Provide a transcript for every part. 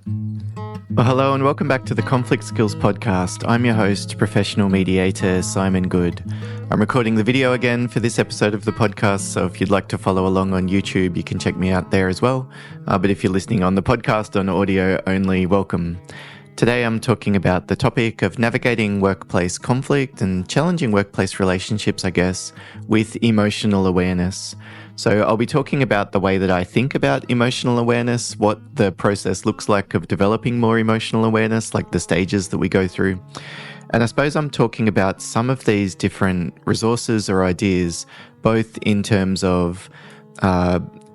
Well, hello and welcome back to the Conflict Skills Podcast. I'm your host, professional mediator Simon Good. I'm recording the video again for this episode of the podcast, so if you'd like to follow along on YouTube, you can check me out there as well. But if you're listening on the podcast on audio only, welcome. Today I'm talking about the topic of navigating workplace conflict and challenging workplace relationships, I guess, with emotional awareness. So I'll be talking about the way that I think about emotional awareness, what the process looks like of developing more emotional awareness, like the stages that we go through. And I suppose I'm talking about some of these different resources or ideas, both in terms of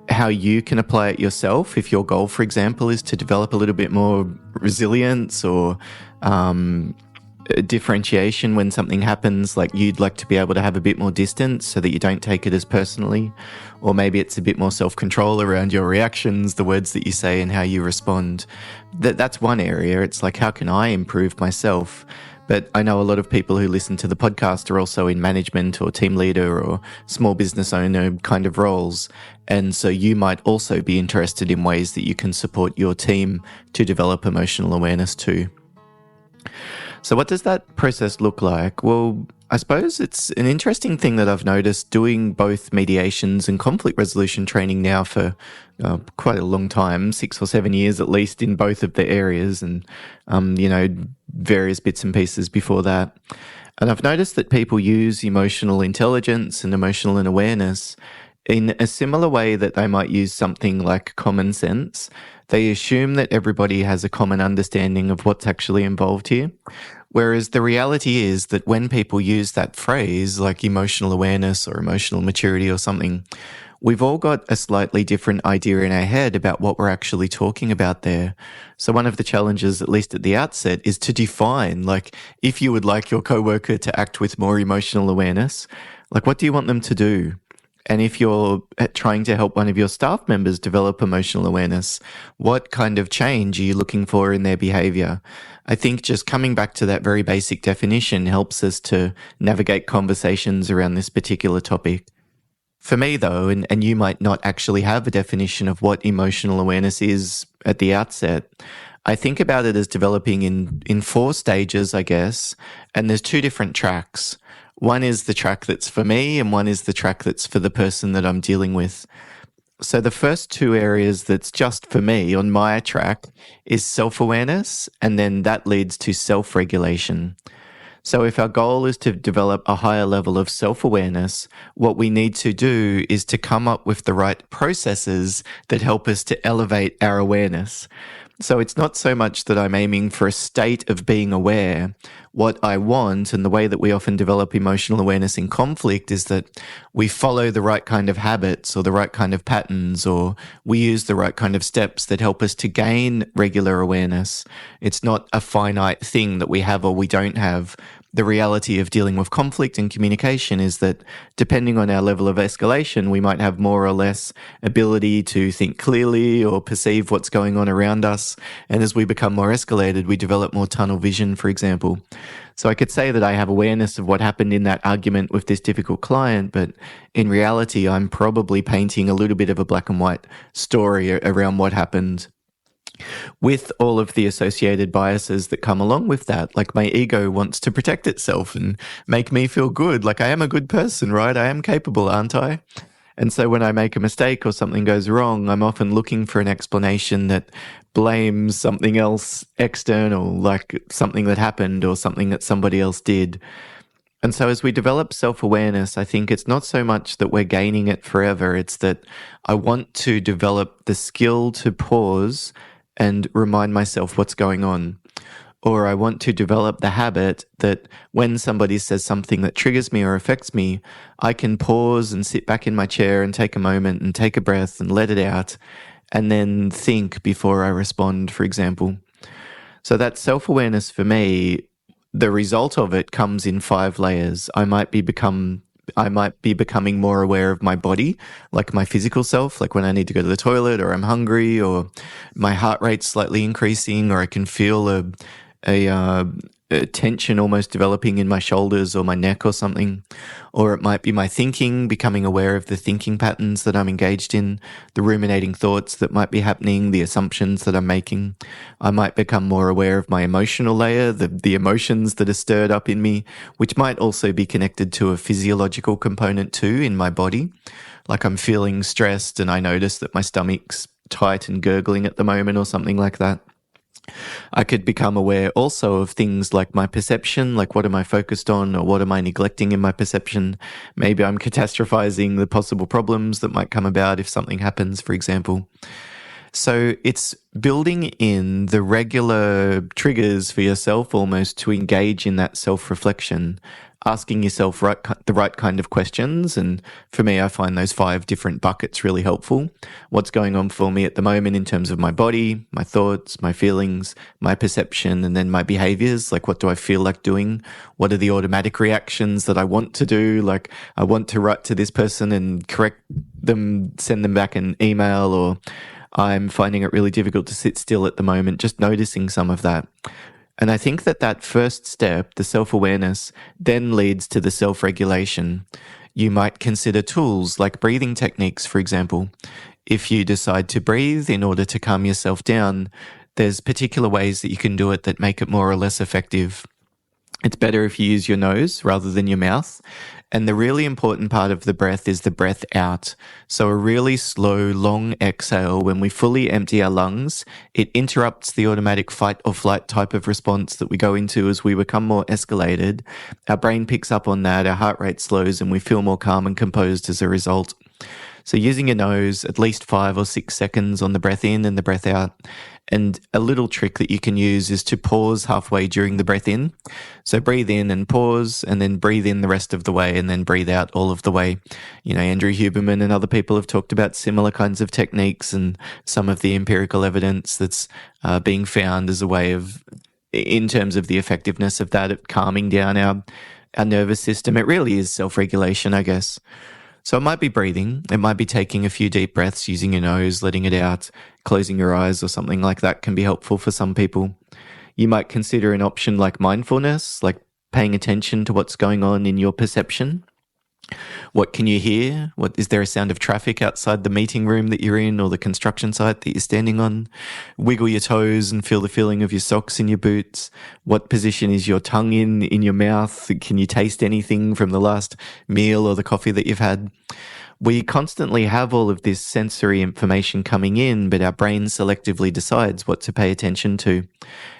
how you can apply it yourself. If your goal, for example, is to develop a little bit more resilience or differentiation when something happens, like you'd like to be able to have a bit more distance so that you don't take it as personally, or maybe it's a bit more self-control around your reactions, the words that you say and how you respond. That's one area. It's like, how can I improve myself? But I know a lot of people who listen to the podcast are also in management or team leader or small business owner kind of roles. And so you might also be interested in ways that you can support your team to develop emotional awareness too. So what does that process look like? Well, I suppose it's an interesting thing that I've noticed doing both mediations and conflict resolution training now for quite a long time, 6 or 7 years at least in both of the areas, and various bits and pieces before that. And I've noticed that people use emotional intelligence and emotional awareness in a similar way that they might use something like common sense. They assume that everybody has a common understanding of what's actually involved here. Whereas the reality is that when people use that phrase, like emotional awareness or emotional maturity or something, we've all got a slightly different idea in our head about what we're actually talking about there. So one of the challenges, at least at the outset, is to define, like, if you would like your coworker to act with more emotional awareness, like, what do you want them to do? And if you're trying to help one of your staff members develop emotional awareness, what kind of change are you looking for in their behavior? I think just coming back to that very basic definition helps us to navigate conversations around this particular topic. For me, though, and you might not actually have a definition of what emotional awareness is at the outset, I think about it as developing in 4 stages, I guess, and there's 2 different tracks. One is the track that's for me, and one is the track that's for the person that I'm dealing with. So the first 2 areas that's just for me on my track is self-awareness, and then that leads to self-regulation. So if our goal is to develop a higher level of self-awareness, what we need to do is to come up with the right processes that help us to elevate our awareness. So it's not so much that I'm aiming for a state of being aware. What I want, and the way that we often develop emotional awareness in conflict, is that we follow the right kind of habits or the right kind of patterns, or we use the right kind of steps that help us to gain regular awareness. It's not a finite thing that we have or we don't have. The reality of dealing with conflict and communication is that depending on our level of escalation, we might have more or less ability to think clearly or perceive what's going on around us. And as we become more escalated, we develop more tunnel vision, for example. So I could say that I have awareness of what happened in that argument with this difficult client, but in reality, I'm probably painting a little bit of a black and white story around what happened, with all of the associated biases that come along with that. Like, my ego wants to protect itself and make me feel good. Like, I am a good person, right? I am capable, aren't I? And so when I make a mistake or something goes wrong, I'm often looking for an explanation that blames something else external, like something that happened or something that somebody else did. And so as we develop self-awareness, I think it's not so much that we're gaining it forever. It's that I want to develop the skill to pause and remind myself what's going on. Or I want to develop the habit that when somebody says something that triggers me or affects me, I can pause and sit back in my chair and take a moment and take a breath and let it out, and then think before I respond, for example. So that self-awareness for me, the result of it comes in 5 layers. I might be becoming more aware of my body, like my physical self, like when I need to go to the toilet or I'm hungry or my heart rate's slightly increasing, or I can feel a tension almost developing in my shoulders or my neck or something. Or it might be my thinking, becoming aware of the thinking patterns that I'm engaged in, the ruminating thoughts that might be happening, the assumptions that I'm making. I might become more aware of my emotional layer, the emotions that are stirred up in me, which might also be connected to a physiological component too in my body. Like I'm feeling stressed and I notice that my stomach's tight and gurgling at the moment or something like that. I could become aware also of things like my perception, like what am I focused on or what am I neglecting in my perception? Maybe I'm catastrophizing the possible problems that might come about if something happens, for example. So it's building in the regular triggers for yourself almost to engage in that self-reflection, asking yourself the right kind of questions. And for me, I find those 5 different buckets really helpful. What's going on for me at the moment in terms of my body, my thoughts, my feelings, my perception, and then my behaviors. Like, what do I feel like doing? What are the automatic reactions that I want to do? Like, I want to write to this person and correct them, send them back an email, or I'm finding it really difficult to sit still at the moment, just noticing some of that. And I think that first step, the self-awareness, then leads to the self-regulation. You might consider tools like breathing techniques, for example. If you decide to breathe in order to calm yourself down, there's particular ways that you can do it that make it more or less effective. It's better if you use your nose rather than your mouth. And the really important part of the breath is the breath out. So a really slow, long exhale, when we fully empty our lungs, it interrupts the automatic fight or flight type of response that we go into as we become more escalated. Our brain picks up on that, our heart rate slows, and we feel more calm and composed as a result. So using your nose, at least 5 or 6 seconds on the breath in and the breath out. And a little trick that you can use is to pause halfway during the breath in. So breathe in and pause, and then breathe in the rest of the way, and then breathe out all of the way. You know, Andrew Huberman and other people have talked about similar kinds of techniques and some of the empirical evidence that's being found as a way of, in terms of the effectiveness of that, at calming down our nervous system. It really is self-regulation, I guess. So it might be breathing, it might be taking a few deep breaths, using your nose, letting it out, closing your eyes or something like that can be helpful for some people. You might consider an option like mindfulness, like paying attention to what's going on in your perception. What can you hear? Is there a sound of traffic outside the meeting room that you're in or the construction site that you're standing on? Wiggle your toes and feel the feeling of your socks in your boots. What position is your tongue in your mouth? Can you taste anything from the last meal or the coffee that you've had? We constantly have all of this sensory information coming in, but our brain selectively decides what to pay attention to.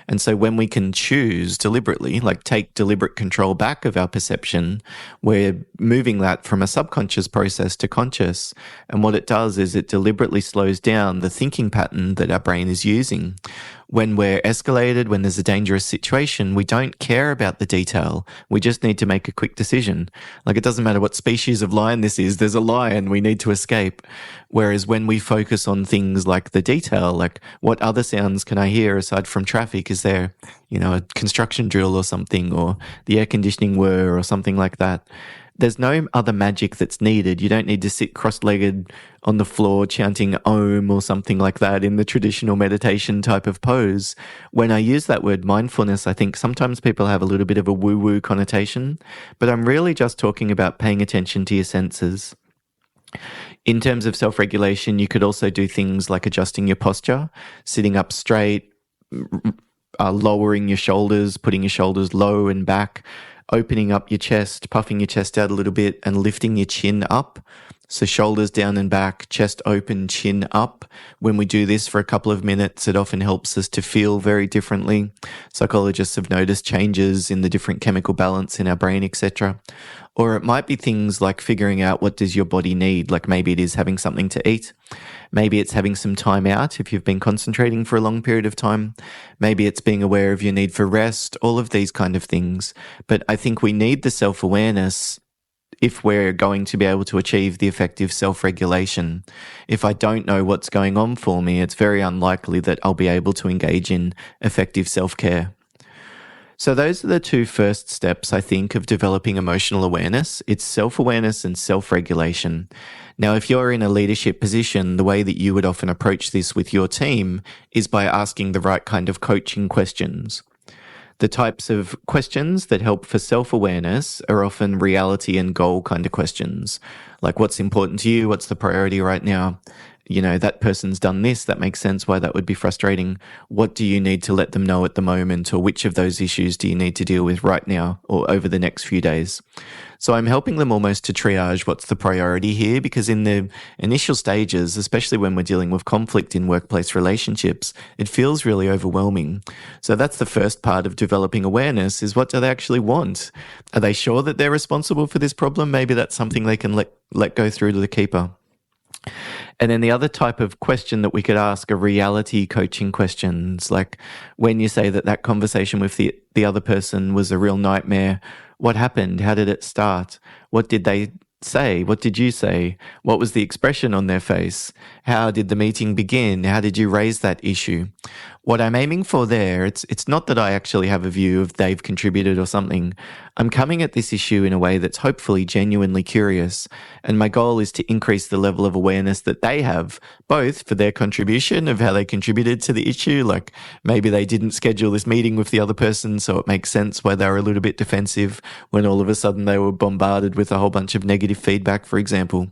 And so when we can choose deliberately, like take deliberate control back of our perception, we're moving that from a subconscious process to conscious. And what it does is it deliberately slows down the thinking pattern that our brain is using. When we're escalated, when there's a dangerous situation, we don't care about the detail. We just need to make a quick decision. Like, it doesn't matter what species of lion this is, there's a lion, we need to escape. Whereas when we focus on things like the detail, like what other sounds can I hear aside from traffic? Is there, a construction drill or something, or the air conditioning whir or something like that? There's no other magic that's needed. You don't need to sit cross-legged on the floor chanting Om or something like that in the traditional meditation type of pose. When I use that word mindfulness, I think sometimes people have a little bit of a woo-woo connotation, but I'm really just talking about paying attention to your senses. In terms of self-regulation, you could also do things like adjusting your posture, sitting up straight, lowering your shoulders, putting your shoulders low and back, opening up your chest, puffing your chest out a little bit, and lifting your chin up. So shoulders down and back, chest open, chin up. When we do this for a couple of minutes, it often helps us to feel very differently. Psychologists have noticed changes in the different chemical balance in our brain, etc. Or it might be things like figuring out what does your body need, like maybe it is having something to eat. Maybe it's having some time out if you've been concentrating for a long period of time. Maybe it's being aware of your need for rest, all of these kind of things. But I think we need the self-awareness if we're going to be able to achieve the effective self-regulation. If I don't know what's going on for me, it's very unlikely that I'll be able to engage in effective self-care. So those are the 2 first steps, I think, of developing emotional awareness. It's self-awareness and self-regulation. Now, if you're in a leadership position, the way that you would often approach this with your team is by asking the right kind of coaching questions. The types of questions that help for self-awareness are often reality and goal kind of questions. Like, what's important to you? What's the priority right now? That person's done this. That makes sense why that would be frustrating. What do you need to let them know at the moment? Or which of those issues do you need to deal with right now or over the next few days? So I'm helping them almost to triage what's the priority here, because in the initial stages, especially when we're dealing with conflict in workplace relationships, it feels really overwhelming. So that's the first part of developing awareness, is what do they actually want? Are they sure that they're responsible for this problem? Maybe that's something they can let go through to the keeper. And then the other type of question that we could ask are reality coaching questions. Like, when you say that conversation with the other person was a real nightmare, what happened? How did it start? What did they say? What did you say? What was the expression on their face? How did the meeting begin? How did you raise that issue? What I'm aiming for there, it's not that I actually have a view of they've contributed or something. I'm coming at this issue in a way that's hopefully genuinely curious, and my goal is to increase the level of awareness that they have, both for their contribution of how they contributed to the issue, like maybe they didn't schedule this meeting with the other person, so it makes sense why they were a little bit defensive when all of a sudden they were bombarded with a whole bunch of negative feedback, for example.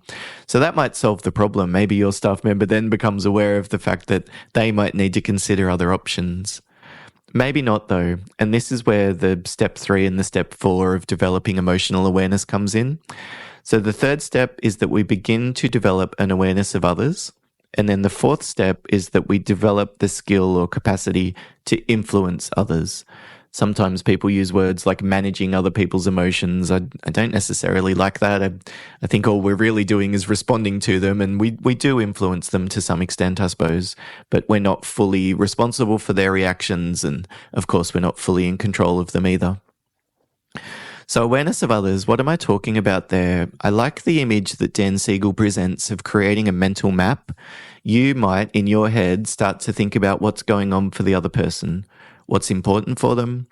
So that might solve the problem. Maybe your staff member then becomes aware of the fact that they might need to consider other options. Maybe not, though. And this is where the step 3 and the step 4 of developing emotional awareness comes in. So the third step is that we begin to develop an awareness of others. And then the fourth step is that we develop the skill or capacity to influence others. Sometimes people use words like managing other people's emotions. I don't necessarily like that. I think all we're really doing is responding to them, and we do influence them to some extent, I suppose, but we're not fully responsible for their reactions, and of course we're not fully in control of them either. So awareness of others, what am I talking about there? I like the image that Dan Siegel presents of creating a mental map. You might, in your head, start to think about what's going on for the other person. What's important for them?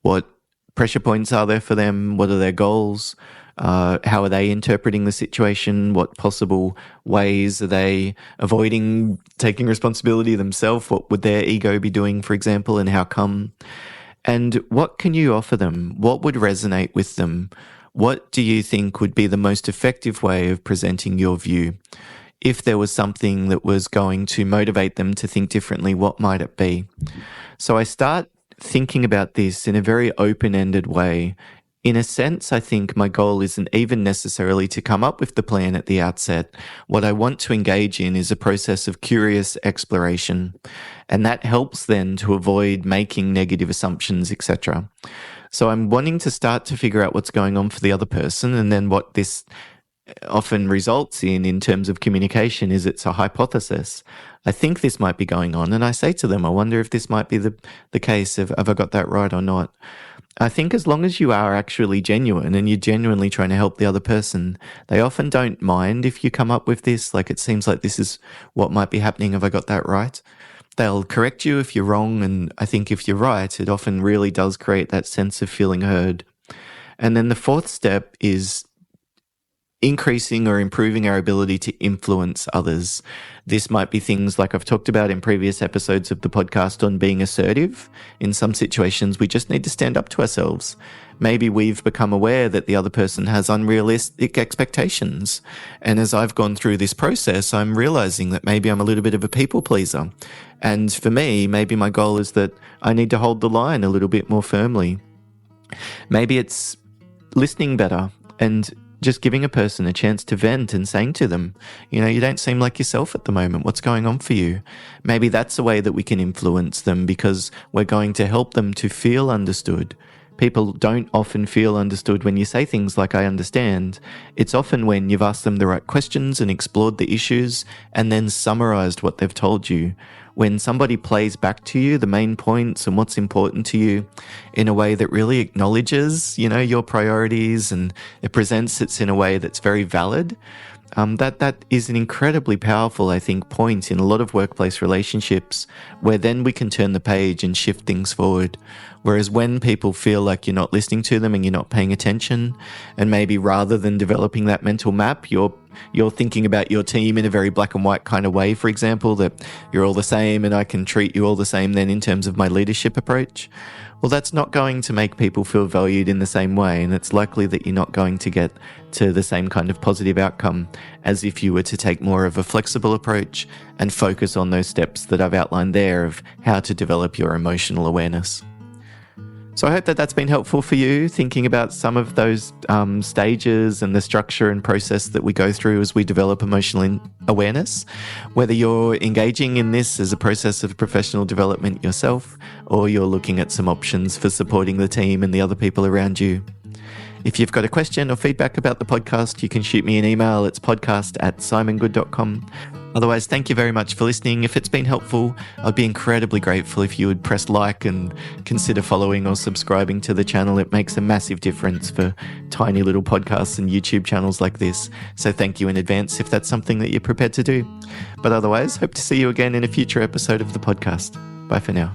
What pressure points are there for them? What are their goals? How are they interpreting the situation? What possible ways are they avoiding taking responsibility themselves? What would their ego be doing, for example, and how come? And what can you offer them? What would resonate with them? What do you think would be the most effective way of presenting your view? If there was something that was going to motivate them to think differently, what might it be? So I start thinking about this in a very open-ended way. In a sense, I think my goal isn't even necessarily to come up with the plan at the outset. What I want to engage in is a process of curious exploration, and that helps then to avoid making negative assumptions, etc. So I'm wanting to start to figure out what's going on for the other person, and then what this often results in terms of communication is it's a hypothesis. I think this might be going on, and I say to them, I wonder if this might be the case, have I got that right or not? I think as long as you are actually genuine and you're genuinely trying to help the other person, they often don't mind if you come up with this, like it seems like this is what might be happening, have I got that right? They'll correct you if you're wrong, and I think if you're right, it often really does create that sense of feeling heard. And then the fourth step is increasing or improving our ability to influence others. This might be things like I've talked about in previous episodes of the podcast on being assertive. In some situations, we just need to stand up to ourselves. Maybe we've become aware that the other person has unrealistic expectations. And as I've gone through this process, I'm realizing that maybe I'm a little bit of a people pleaser. And for me, maybe my goal is that I need to hold the line a little bit more firmly. Maybe it's listening better and just giving a person a chance to vent and saying to them, you don't seem like yourself at the moment. What's going on for you? Maybe that's a way that we can influence them, because we're going to help them to feel understood. People don't often feel understood when you say things like, I understand. It's often when you've asked them the right questions and explored the issues and then summarized what they've told you. When somebody plays back to you the main points and what's important to you in a way that really acknowledges, your priorities, and it presents it in a way that's very valid, that is an incredibly powerful, I think, point in a lot of workplace relationships, where then we can turn the page and shift things forward. Whereas when people feel like you're not listening to them and you're not paying attention, and maybe rather than developing that mental map, you're you're thinking about your team in a very black and white kind of way, for example, that you're all the same and I can treat you all the same then in terms of my leadership approach, well, that's not going to make people feel valued in the same way, and it's likely that you're not going to get to the same kind of positive outcome as if you were to take more of a flexible approach and focus on those steps that I've outlined there of how to develop your emotional awareness. So I hope that that's been helpful for you, thinking about some of those stages and the structure and process that we go through as we develop emotional awareness, whether you're engaging in this as a process of professional development yourself, or you're looking at some options for supporting the team and the other people around you. If you've got a question or feedback about the podcast, you can shoot me an email. It's podcast@simongood.com. Otherwise, thank you very much for listening. If it's been helpful, I'd be incredibly grateful if you would press like and consider following or subscribing to the channel. It makes a massive difference for tiny little podcasts and YouTube channels like this. So thank you in advance if that's something that you're prepared to do. But otherwise, hope to see you again in a future episode of the podcast. Bye for now.